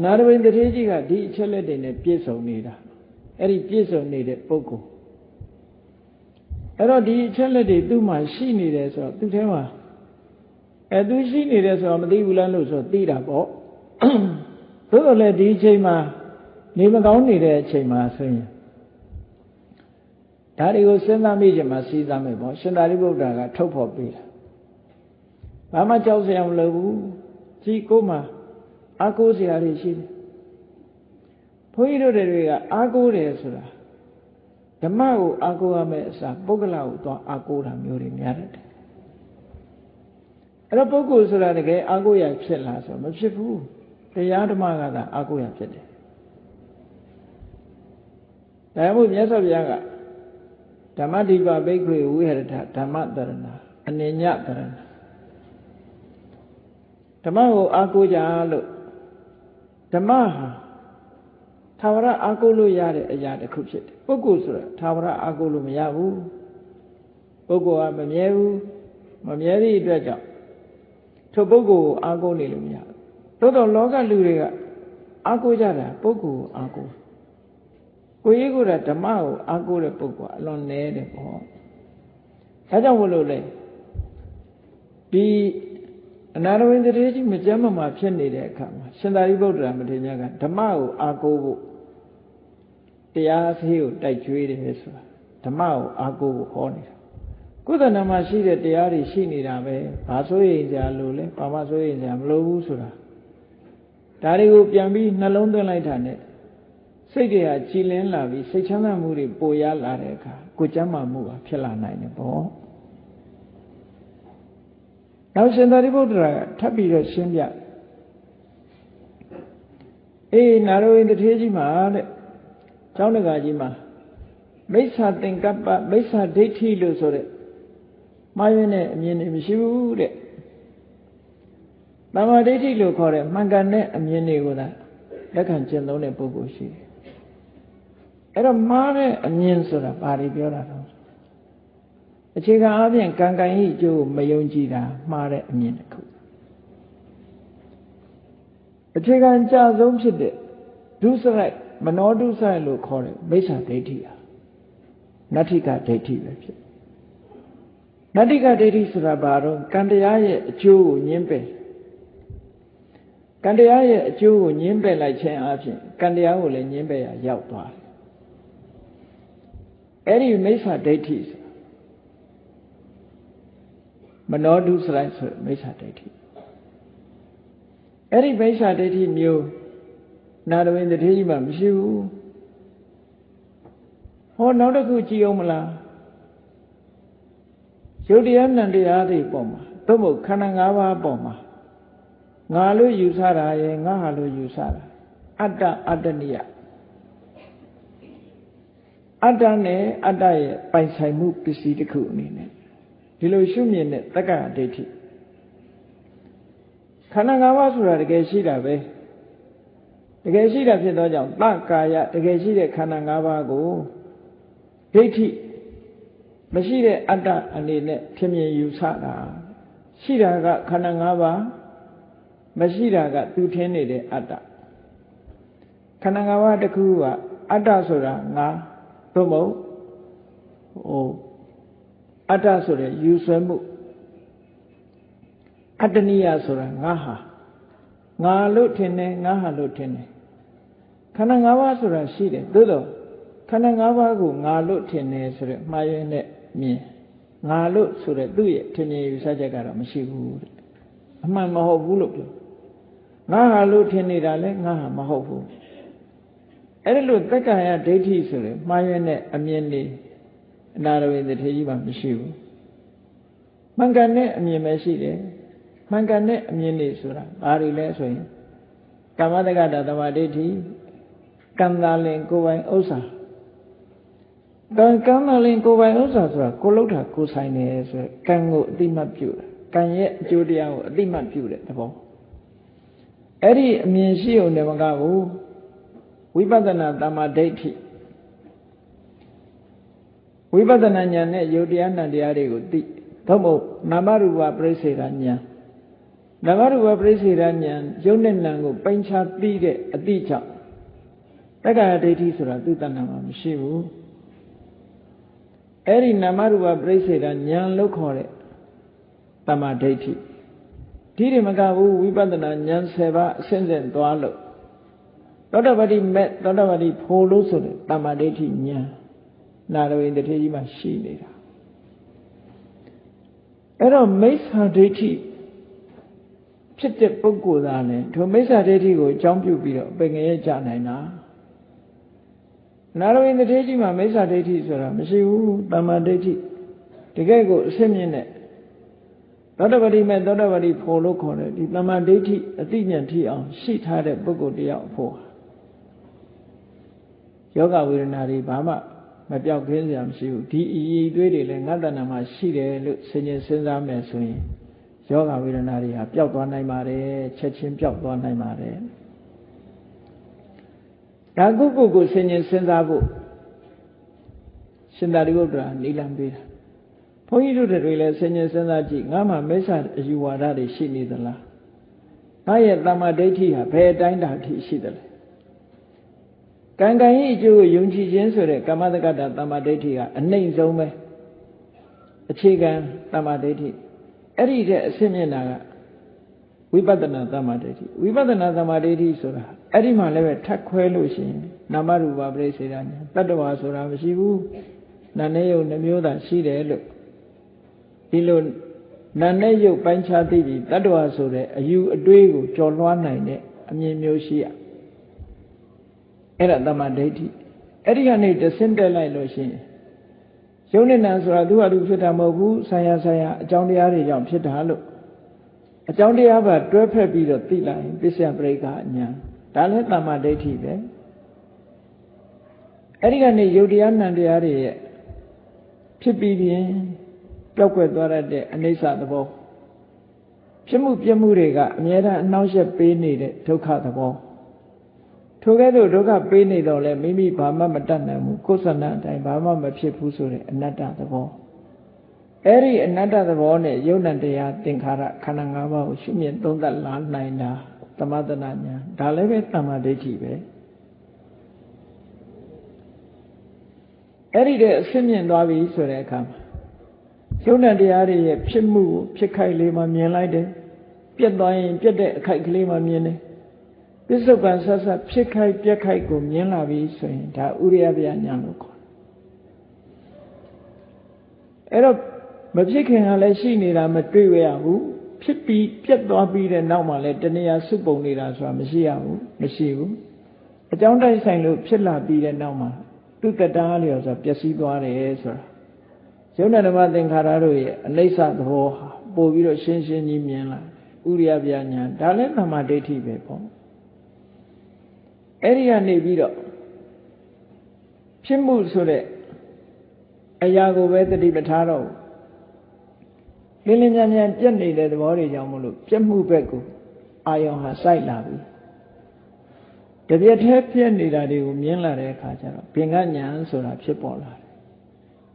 နာရဝိတ္တိကြီးကဒီအချက်လက်တွေနဲ့ပြည့်စုံနေတာအဲ့ဒီပြည့်စုံနေတဲ့ပုဂ္ဂိုလ်အဲ့တော့ဒီအချက်လက်တွေသူ့မှာရှိနေတယ်ဆိုတော့သူ့ထဲမှာသူရှိနေတယ်ဆိုတော့မသိဘူးလားလို့ဆိုသိတာပေါ့သို့တော်လည်းဒီအချိန်မှာနေမကောင်းနေတဲ့အချိန်မှာဆိုရင်ဒါတွေကိုစဉ်းစားမိကြမှာစီးစားမယ်ပေါ့ရှင်သာရိပုတ္တရာကထုတ်ဖော်ပေးတာဘာမှကြောက်စရာမလိုဘူးကြီးကိုမှအားကိုးစရာတွေရှိတယ်ဘုန်းကြီးတို့တွေကအားကိုးတယ်ဆိုတာဓမ္မကိုအားကိုးရမယ်အစားပုဂ္ဂလကိုသွားအားကိုးတာမျိုးတွေများတယ်အဲ့တော့ပုဂ္ဂိုလ်ဆိုတာတကယ်အားကိုးရဖြစ်လားဆိုတော့မဖြစ်ဘူးတရားဓမ္မကသာအားကိုးရဖြစ်တယ်ဒါမှမဟုတ်မြတ်စွာဘုရားကဓမ္မတိပဘိက္ခွေဝိဟရထဓမ္မတရဏအနိညတရဏဓမ္မကိုအားကိုးကြလို့ဓမ္မဟာသာဝရအားကိုးလို့ရတဲ့အရာတစ်ခုဖြစ်တယ်ပုဂ္ဂိုလ်ဆိုတာသာဝရအားကိုးလို့မရဘူးပုဂ္ဂိုလ်ကမမြဲဘူးမမြဲသည့်အတွက်ကြောင့်ထိုပုဂ္ဂိုလ်ကိုအားကိုးနေလို့မရဘူးသို့တော့လောကလူတွေကအားကိုးကြတာပုဂ္ဂိုလ်ကိုအားကိုးကိုယ်ရေးကိုယ်တာဓမ္မကိုအားကိုးတဲ့ပုဂ္ဂိုလ်ကအလွန်နည်းတယ်ပေါ့ဒါကြောင့်မလို့လေဒီအနာရဝိတ္တိကြီးမကြမ်းမမာဖြစ်နေတဲ့အခါမှာရှင်သာရိပုတ္တရာမထေရကဓမ္မကိုအားကိုးဖို့တရားဆေးကိုတိုက်ကြွေးတယ်ဆိုတာဓမ္မကိုအားကိုးဖို့ဟောနေတာကုသနာမှာရှိတဲ့တရားတွေရှိနေတာပဲဘာဆိုရင်ကြာလို့လဲဘာမှဆိုရင်ကြာမလိုဘူးဆိုတာဒါတွေကိုပြန်ပြီးနှလုံးသွင်းလိုက်တာနဲ့စိတ်တွေကကြည်လင်းလာပြီးစိတ်ချမ်းသာမှုတွေပိုရလာတဲ့အခါကိုယ်ကျမ်းမာမှုကဖြစ်လာနိုင်တယ်ပေါ့နောက်ရှင်သာရိပုတ္တရာကထပ်ပြီးတော့ရှင်းပြနာရဝိတ္တိကြီးမှာတဲ့ကျောင်းတကာကြီးမှာမိစ္ဆာသင်္ကပ္ပမိစ္ဆာဒိဋ္ဌိလို့ဆိုတဲ့မှားယွင်းတဲ့အမြင်တွေမရှိဘူးတဲ့သမ္မာဒိဋ္ဌိလို့ခေါ်တဲ့မှန်ကန်တဲ့အမြင်တွေကိုသာလက်ခံကျင့်သုံးတဲ့ပုဂ္ဂိုလ်ရှိတယ်အဲ့တော့မှားတဲ့အမြင်ဆိုတာဘာတွေပြောတာတော့အခြေခံအားဖြင့်ကံကံဤအကျိုးကိုမယုံကြည်တာမှားတဲ့အမြင်တစ်ခုအခြေခံကြဆုံးဖြစ်တဲ့ဒုစရိုက်မနောဒုစရိုက်လို့ခေါ်တဲ့မိစ္ဆာဒိဋ္ဌိဟာနတ္ထိကဒိဋ္ဌိပဲဖြစ်နတ္ထိကဒိဋ္ဌိဆိုတာဘာတော့ကံတရားရဲ့အကျိုးကိုညှင်းပယ်ကံတရားရဲ့အကျိုးကိုညှင်းပယ်လိုက်ခြင်းအပြင်ကံတရားကိုလည်းညှင်းပယ်ရရောက်သွားတယ်အဲ့ဒီမိစ္ဆာဒိဋ္ဌိမနောဒုစရိုက်ဆိုမိစ္ဆာဒိဋ္ဌိအဲ့ဒီမိစ္ဆာဒိဋ္ဌိမျိုးနာရဝိတ္တိကြီးမှမရှိဘူးဟောနောက်တစ်ခုကြည့်အောင်မလားယုတ်တရားနံတရားတွေပေါ်မှာသို့မဟုတ်ခန္ဓာ၅ပါးပေါ်မှာငါလို့ယူဆတာရဲ့ငါဟာလို့ယူဆတာအတ္တအတ္တနိယအတ္တနဲ့အတ္တရဲ့ပိုင်ဆိုင်မှုပစ္စည်းတစ်ခုအနေနဲ့ဒီလိုရှုမြင်တဲ့တက္ကဒိဋ္ဌိခန္ဓာ၅ပါးဆိုတာတကယ်ရှိတာပဲတကယ်ရှိတာဖြစ်သောကြောင့်တကာယတကယ်ရှိတဲ့ခန္ဓာ၅ပါးကိုဒိဋ္ဌိမရှိတဲ့အတ္တအနေနဲ့ထင်မြင်ယူဆတာရှိတာကခန္ဓာ၅ပါးမရှိတာကသူထင်နေတဲ့အတ္တခန္ဓာ၅ပါးတစ်ခုကအတ္တဆိုတာငါသို့မဟုတ်အတ္တဆိုတဲ့ယူဆွဲမှုအတ္တနိယဆိုတာငါဟာငါလို့ထင်တယ်ငါဟာလို့ထင်တယ်ခန္ဓာ၅ပါးဆိုတာရှိတယ်သို့တော့ခန္ဓာ၅ပါးကိုငါလို့ထင်တယ်ဆိုတဲ့မှားယွင်းတဲ့မြင်ငါလို့ဆိုတဲ့သူ့ရဲ့ထင်မြင်ယူဆချက်ကတော့မရှိဘူးတဲ့အမှန်မဟုတ်ဘူးလို့ပြောငါဟာလို့ထင်နေတာလဲငါဟာမဟုတ်ဘူးအဲ့ဒါလို့တက္ကရာဒိဋ္ဌိဆိုတဲ့မှားယွင်းတဲ့အမြင်တွေအနာရဝိတ္တိကြီးမှမရှိဘူးမှန်ကန်တဲ့အမြင်ပဲရှိတယ်မှန်ကန်တဲ့အမြင်တွေဆိုတာဘာတွေလဲဆိုရင်ကာမတက္ကတာသမာဓိဋ္ဌိကံသာလင်ကိုယ်ပိုင်ဥစ္စာကံသာလင်ကိုယ်ပိုင်ဥစ္စာဆိုတာကိုလှုပ်တာကိုဆိုင်တယ်ဆိုရယ်ကံကိုအတိမတ်ပြုတာကံရဲ့အကျိုးတရားကိုအတိမတ်ပြုတဲ့သဘောအဲ့ဒီအမြင်ရှိုံနဲ့မကဘူးဝိပဿနာသမာဓိဋ္ဌိဝိပဿနာဉာဏ်နဲ့ယုတ်တရားနံတရားတွေကိုသိသို့မဟုတ်နာမရူပပြိစ္ဆေဒဉာဏ် နာမရူပပရိစ္ဆေဒဉာဏ်ယုံနဲ့နံကိုပိုင်းခြားသိတဲ့အတိကြောင့်တက္ကရာဒိဋ္ဌိဆိုတာသူ့တဏ္ဍာမှာမရှိဘူးအဲ့ဒီနာမရူပပရိစ္ဆေဒဉာဏ်လို့ခေါ်တဲ့တမ္မာဒိဋ္ဌိဒီတွေမကဘူးဝိပဿနာဉာဏ်10ပါးအစဉ်စဉ်သွားလို့သောတပတိမဲ့သောတပတိဖို့လို့ဆိုတဲ့တမ္မာဒိဋ္ဌိဉာဏ်နာရဝိတ္တထေကြီးမှာရှိနေတာအဲ့တော့မိစ္ဆာဒိဋ္ဌိဖြစ်တဲ့ပုဂ္ဂိုလ်သားနဲ့ထိုမိစ္ဆာဒိဋ္ဌိကိုအကြောင်းပြုပြီးတော့ပင်ငရဲကြနိုင်တာနာရဝိတ္တထေကြီးမှာမိစ္ဆာဒိဋ္ဌိဆိုတာမရှိဘူးတမ္မာဒိဋ္ဌိတကယ်ကိုအစစ်မြင့်တဲ့သောတပတိမဲ့သောတပတိဖို့လို့ခေါ်တဲ့ဒီတမ္မာဒိဋ္ဌိအတိညာထိအောင်ရှိထားတဲ့ပုဂ္ဂိုလ်တယောက်ဖို့ယောဂဝေဒနာတွေဘာမှမပြောက်ခင်းစရာမရှိဘူးဒီအည်သွေးတွေလည်းငါးတဏ္ဍာမှာရှိတယ်လို့စဉ်းကျင်စဉ်းစားမယ်ဆိုရင်ယောဂဝေဒနာတွေဟာပျောက်သွားနိုင်ပါတယ်ချက်ချင်းပျောက်သွားနိုင်ပါတယ်ဒါကုက္ကုကိုစဉ်းကျင်စဉ်းစားဖို့ရှင်သာရိပုတ္တရာနိလံပေးတာဘုန်းကြီးတို့တွေလည်းစဉ်းကျင်စဉ်းစားကြည့်ငါမှမိစ္ဆာအယူဝါဒတွေရှိနေသလားငါရဲ့တမ္မာဒိဋ္ဌိဟာဘယ်အတိုင်းတာထိရှိသလဲကံကံဤအကျိုးကိုယုံကြည်ခြင်းဆိုတဲ့ကမ္မတက္ကတာတမ္မာဒိဋ္ဌိကအနှိမ့်ဆုံးပဲအခြေခံတမ္မာဒိဋ္ဌိအဲ့ဒီတဲ့အဆင့်မြင့်တာကဝိပဿနာတမ္မာဒိဋ္ဌိဝိပဿနာတမ္မာဒိဋ္ဌိဆိုတာအဲ့ဒီမှာလည်းပဲထပ်ခွဲလို့ရှိရင်နာမရူပပရိစ္ဆေဒဉာဏ်တတ္တဝါဆိုတာမရှိဘူးနာနဲ့ယုတ်နှမျိုးသာရှိတယ်လို့ဒီလိုနာနဲ့ယုတ်ပိုင်းခြားသိပြီးတတ္တဝါဆိုတဲ့အယူအတွေးကိုကျော်လွှားနိုင်တဲ့အမြင်မျိုးရှိရအဲ့ဒါတမ္မာဒိဋ္ဌိအဲ့ဒီကနေတဆင့်တက်လိုက်လို့ရှိရင်ယုံနဲ့နာဆိုတာသူ့ဟာသူဖြစ်တာမဟုတ်ဘူးဆံရအကြောင်းတရားတွေကြောင့်ဖြစ်တာလို့အကြောင်းတရားပါတွဲဖက်ပြီးတော့သိလိုက်ရင်ပစ္စယပရိက္ခအညာဒါလည်းတမ္မာဒိဋ္ဌိပဲအဲ့ဒီကနေယုတ်တရားနံတရားတွေရဲ့ဖြစ်ပြီးပြင်ပျောက်ကွယ်သွားတဲ့အနိစ္စသဘောဖြစ်မှုပြမှုတွေကအမြဲတမ်းအနှောင့်အယှက်ပေးနေတဲ့ဒုက္ခသဘောထိုကဲ့သို့ဒုက္ခပေးနေတော့လဲမိမိဘာမှမတတ်နိုင်ဘူးကိုယ်ဆန္ဒအတိုင်းဘာမှမဖြစ်ဘူးဆိုတဲ့အနတ္တသဘောအဲ့ဒီအနတ္တသဘောနဲ့ယုံ nant တရားသင်္ခါရခန္ဓာ၅ပါးကိုရှုမြင်သုံးသပ်လာနိုင်တာသမထနာညာဒါလည်းပဲတမ္မာဒိဋ္ဌိပဲအဲ့ဒီတဲ့အဆင့်မြင့်သွားပြီဆိုတဲ့အခါမှာယုံ nant တရားတွေရဲ့ဖြစ်မှုကိုဖြစ်ခိုက်လေးမှမြင်လိုက်တယ်ပြက်သွားရင်ပြက်တဲ့အခိုက်ကလေးမှမြင်တယ်ပစ္စုပန်ဆက်ဆက်ဖြစ်ခိုက်ပြက်ခိုက်ကိုမြင်လာပြီဆိုရင်ဒါဥရိယပယညာလို့ခေါ်တယ်အဲ့တော့မဖြစ်ခင်ကလည်းရှိနေတာမတွေ့ရဘူးဖြစ်ပြီးပြက်သွားပြီးတဲ့နောက်မှာလည်းတဏှာစုပုံနေတာဆိုတာမရှိရဘူးမရှိဘူးအကြောင်းတိုက်ဆိုင်လို့ဖြစ်လာပြီးတဲ့နောက်မှာသူတတားလျော်ဆိုပျက်စီးသွားတယ်ဆိုတာယုံနာဓမ္မသင်္ခါရတို့ရဲ့အနိစ္စသဘောဟာပို့ပြီးတော့ရှင်းရှင်းကြီးမြင်လာဥရိယပယညာဒါလည်းတမ္မာဒိဋ္ဌိပဲပေါ့အဲ့ဒီကနေပြီးတော့ဖြစ်မှုဆိုတဲ့အရာကိုပဲတတိပဋ္ဌာတော့လင်းလင်းမြန်မြန်ပြက်နေတဲ့သဘောတွေကြောင့်မလို့ပြက်မှုဘက်ကိုအာယုံဟာစိုက်လာပြီတပြက်တည်းပြက်နေတာတွေကိုမြင်လာတဲ့အခါကျတော့ဘင်္ဂညာဆိုတာဖြစ်ပေါ်လာတယ်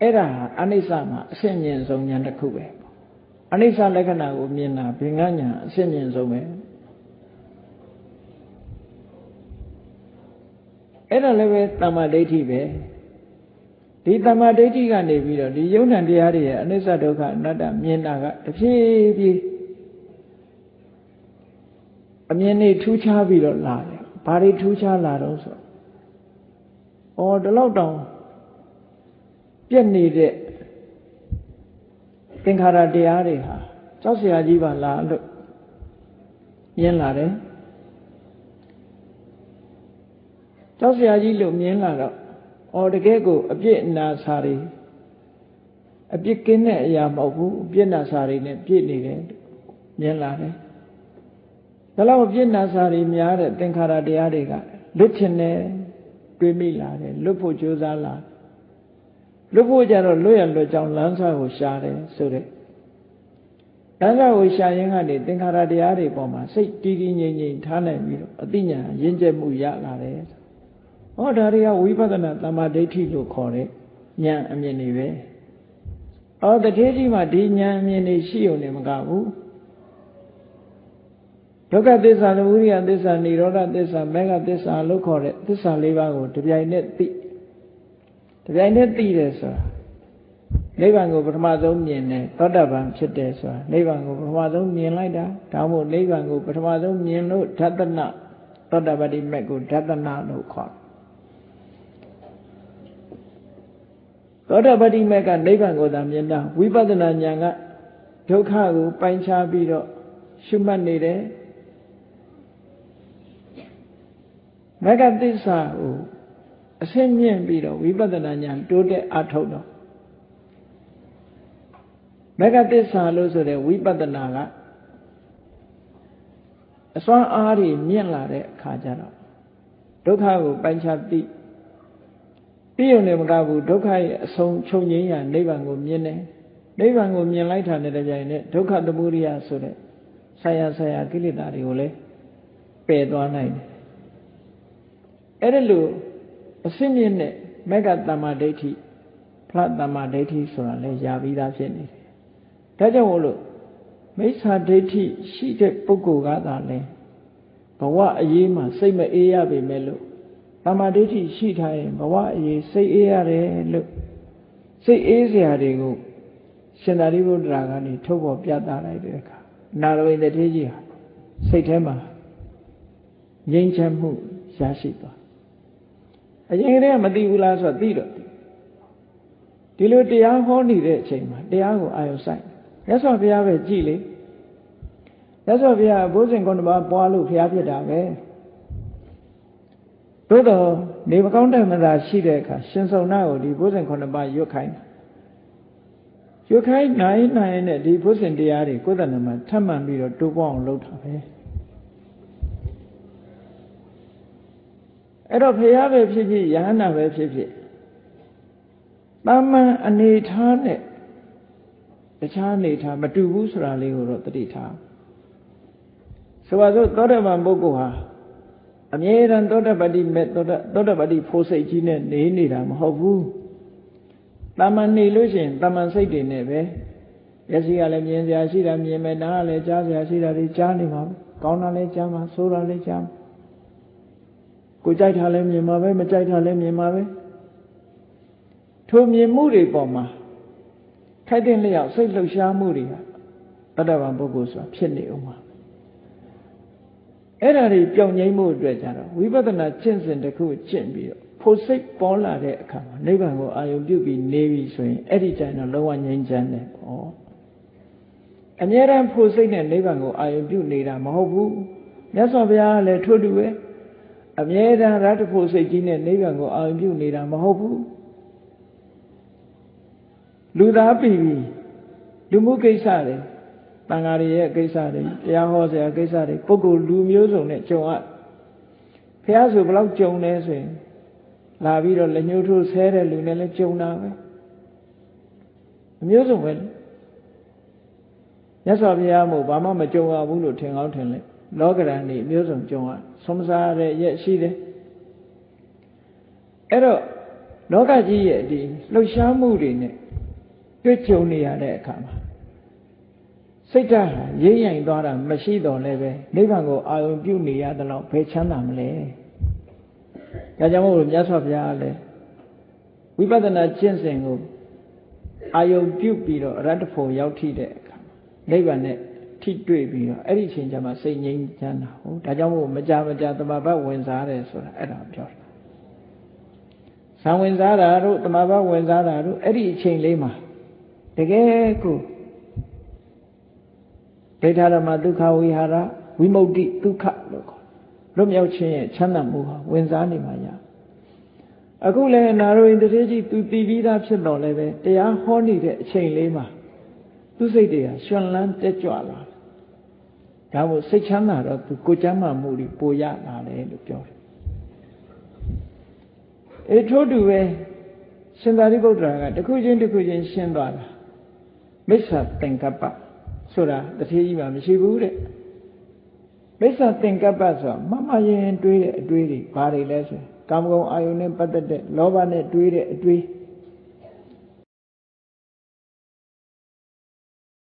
အဲ့ဒါဟာအနိစ္စမှာအရှင်းမြင်ဆုံးညာတစ်ခုပဲအနိစ္စလက္ခဏာကိုမြင်တာဘင်္ဂညာအရှင်းမြင်ဆုံးပဲအဲ့ဒါလည်းပဲတမ္မာဒိဋ္ဌိပဲဒီတမ္မာဒိဋ္ဌိကနေပြီးတော့ဒီယုံ nant တရားတွေရဲ့အနိစ္စဒုက္ခအနတ္တမြင်တာကတဖြည်းဖြည်းအမြင်တွေထူးခြားပြီးတော့လာတယ်ဘာတွေထူးခြားလာတော့ဆိုဒီလောက်တောင်ပြည့်နေတဲ့သင်္ခါရတရားတွေဟာကြောက်စရာကြီးပါလားလို့မြင်လာတယ်ကြောက်စရာကြီးလို့မြင်လာတော့တကယ်ကိုအပြစ်နာစာတွေအပြစ်ကင်းတဲ့အရာမဟုတ်ဘူးအပြစ်နာစာတွေနဲ့ပြည့်နေတယ်မြင်လာတယ်ဒါလောက်အပြစ်နာစာတွေများတဲ့သင်္ခါရတရားတွေကလွတ်ချင်တယ်တွေးမိလာတယ်လွတ်ဖို့ကြိုးစားလာလွတ်ဖို့ကြတော့လွတ်ရလွတ်ကြောင်းလမ်းစာကိုရှာတယ်ဆိုတဲ့လမ်းစာကိုရှာရင်းကနေသင်္ခါရတရားတွေပေါ်မှာစိတ်တည်တည်ငြိမ်ငြိမ်ထားနိုင်ပြီးတော့အသိဉာဏ်ရင့်ကျက်မှုရလာတယ်ဒါတွေကဝိပဿနာတမ္မာဒိဋ္ဌိလို့ခေါ်တဲ့ဉာဏ်အမြင်တွေပဲတထေးကြီးမှာဒီဉာဏ်အမြင်တွေရှိုံနဲ့မကဘူး ဒုက္ခသစ္စာသမုဒယသစ္စာនិရောဓသစ္စာမေဃသစ္စာလို့ခေါ်တဲ့သစ္စာ၄ပါးကိုတပြိုင်နက်သိတယ်ဆိုတာနိဗ္ဗာန်ကိုပထမဆုံးမြင်တယ်သောတာပန်ဖြစ်တယ်ဆိုတာနိဗ္ဗာန်ကိုပထမဆုံးမြင်လိုက်တာဒါမှမဟုတ်နိဗ္ဗာန်ကိုပထမဆုံးမြင်လို့ဓတ္တနသောတာပတိမက်ကိုဓတ္တနလို့ခေါ်သောတာပတိမက်ကနိဗ္ဗာန်ကိုသာမြင်တာဝိပဿနာဉာဏ်ကဒုက္ခကိုပိုင်းခြားပြီးတော့ရှုမှတ်နေတယ်မဂ္ဂသစ္စာကိုအဆင့်မြင့်ပြီးတော့ဝိပဿနာဉာဏ်တိုးတက်အထောက်တော့မဂ္ဂသစ္စာလို့ဆိုတဲ့ဝိပဿနာကအစွမ်းအားဖြင့်မြင့်လာတဲ့အခါကျတော့ဒုက္ခကိုပိုင်းခြားပြီးုံနဲ့မကဘူးဒုက္ခရဲ့အဆုံးချုပ်ငြိမ်းရာနိဗ္ဗာန်ကိုမြင်တယ်နိဗ္ဗာန်ကိုမြင်လိုက်တာနဲ့တပြိုင်နက်ဒုက္ခသမုဒယဆိုတဲ့ဆရာကိလေသာတွေကိုလည်းပယ်သွားနိုင်တယ်အဲ့ဒါလို့အစစ်မြင့်တဲ့မဂ္ဂတမ္မာဒိဋ္ဌိဖလားတမ္မာဒိဋ္ဌိဆိုတာလည်းရပြီးသားဖြစ်နေတယ်ဒါကြောင့်မို့လို့မိစ္ဆာဒိဋ္ဌိရှိတဲ့ပုဂ္ဂိုလ်ကသာလဲဘဝအရေးမှာစိတ်မအေးရပေမဲ့လို့တမ္မာဒိဋ္ဌိရှိထားရင်ဘဝအရေးစိတ်အေးရတယ်လို့စိတ်အေးစရာတွေကိုရှင်သာရိပုတ္တရာကနေထုတ်ဖော်ပြသလိုက်တဲ့အခါနာရဝိတ္တထေကြီးဟာစိတ်ထဲမှာငြိမ်းချမ်းမှုရရှိသွားအရင်ကတည်းကမသိဘူးလားဆိုတော့သိတော့ဒီလိုတရားဟောနေတဲ့အချိန်မှာတရားကိုအာရုံစိုက်မြတ်စွာဘုရားပဲကြည်လေမြတ်စွာဘုရားဘုဇင်9ပါးပွားလို့ဘုရားဖြစ်တာပဲသို့တော့နေမကောင်းတဲ့မသာရှိတဲ့အခါရှင်စုံနာကိုဒီဘုဇင်9ပါးရွတ်ခိုင်းနိုင်နဲ့ဒီဘုဇင်တရားတွေကိုယ်တဏ္ဍမှာထပ်မှန်ပြီးတော့တိုးပေါအောင်လုပ်တာပဲအဲ့တော့ဘုရားပဲဖြစ်ဖြစ်ယဟန္တာပဲဖြစ်ဖြစ်တာမန်အနေထားနဲ့တခြားအနေထားမတူဘူးဆိုတာလေးကိုတော့သတိထားဆိုပါစို့သောတာပန်ပုဂ္ဂိုလ်ဟာအမြဲတမ်းသောတာပတိမဲ့သောတာပတိဖို့စိတ်ကြီးနဲ့နေနေတာမဟုတ်ဘူးတာမန်နေလို့ရှိရင်တာမန်စိတ်တွေနဲ့ပဲမျက်စိကလည်းမြင်စရာရှိတာမြင်မယ်နားကလည်းကြားစရာရှိတာတွေကြားနေမှာကောင်းတာလည်းကြားမှာဆိုးတာလည်းကြားကိုကြိုက်တာလည်းမြင်မှာပဲမကြိုက်တာလည်းမြင်မှာပဲထိုမြင်မှုတွေပေါ်မှာထိုက်တဲ့လျောက်စိတ်လှုပ်ရှားမှုတွေဟာတတ္တဗံပုဂ္ဂိုလ်ဆိုတာဖြစ်နေအောင်ပါအဲ့ဒါတွေပြောင်းငြိမ်းမှုအတွက်ကြတော့ဝိပဿနာကျင့်စဉ်တစ်ခုကျင့်ပြီးတော့ဖို့စိတ်ပေါ်လာတဲ့အခါမှာနိဗ္ဗာန်ကိုအာရုံပြုပြီးနေပြီဆိုရင်အဲ့ဒီကျရင်တော့လုံးဝငြိမ်းချမ်းတယ်ပေါ့အမြဲတမ်းဖို့စိတ်နဲ့နိဗ္ဗာန်ကိုအာရုံပြုနေတာမဟုတ်ဘူးမြတ်စွာဘုရားကလည်းထို့တူပဲအမြဲတမ်းရတ္တဖို့စိတ်ကြီးနဲ့နိဗ္ဗာန်ကိုအာရုံပြုနေတာမဟုတ်ဘူးလူသားပြီလူမှုကိစ္စတွေတန်ဃာတွေရဲ့ကိစ္စတွေတရားဟောစရာကိစ္စတွေပုဂ္ဂိုလ်လူမျိုးစုံနဲ့ကြုံရဘုရားဆိုဘယ်လောက်ကြုံလဲဆိုရင်လာပြီးတော့လက်ညှိုးထိုးဆဲတဲ့လူနဲ့လည်းကြုံတာပဲအမျိုးစုံပဲမြတ်စွာဘုရားမို့ဘာမှမကြုံရဘူးလို့ထင်ကောင်းထင်လေလောကရန်နေအမျိုးစုံကြုံရဆုံးမစားတဲ့ရက်ရှိတယ်အဲ့တော့လောကကြီးရဲ့ဒီလှုပ်ရှားမှုတွေနဲ့တွေ့ကြုံနေရတဲ့အခါမှာစိတ်ဓာတ်ရိမ့်ရိုင်သွားတာမရှိတော့လည်းပဲနိဗ္ဗာန်ကိုအာရုံပြုနေရတဲ့လောက်ဘယ်ချမ်းသာမလဲဒါကြောင့်မို့လို့မြတ်စွာဘုရားကလည်းဝိပဿနာကျင့်စဉ်ကိုအာရုံပြုပြီးတော့အရတ္တဖို့ရောက်ထိတဲ့အခါနိဗ္ဗာန်နဲ့ထိတွေ့ပြီးတော့အဲ့ဒီအချိန်ကျမှစိတ်ငြိမ်းချမ်းသာဟုတ်ဒါကြောင့်မို့မကြသမဘဝင်စားတယ်ဆိုတာအဲ့ဒါပြောတယ်ဇံဝင်စားတာတို့သမဘဝင်စားတာတို့အဲ့ဒီအချိန်လေးမှာတကယ်ကိုဒိဋ္ဌဓမ္မဒုက္ခဝိဟာရဝိမု ക്തി ဒုက္ခလို့ခေါ်လွတ်မြောက်ခြင်းရဲ့ချမ်းသာမှုဟာဝင်စားနေမှာရအခုလည်းနာရဝိတ္တထေကြီးသူတည်ပြီးသားဖြစ်တော့လည်းပဲတရားဟောနေတဲ့အချိန်လေးမှာသူစိတ်တွေကရှင်လန်းတက်ကြွလာဒါမို့စိတ်ချမ်းသာတော့သူကိုကျမ်းမာမှုတွေပိုရလာတယ်လို့ပြောတယ်ထို့တူပဲရှင်သာရိပုတ္တရာကတစ်ခုချင်းရှင်းသွားတာမိစ္ဆာသင်္ကပ္ပဆိုတာတထေးကြီးမှမရှိဘူးတဲ့မိစ္ဆာသင်္ကပ္ပဆိုတာမရင်တွေးတဲ့အတွေးတွေဘာတွေလဲဆိုကာမဂုဏ်အာယုန်နဲ့ပတ်သက်တဲ့လောဘနဲ့တွေးတဲ့အတွေး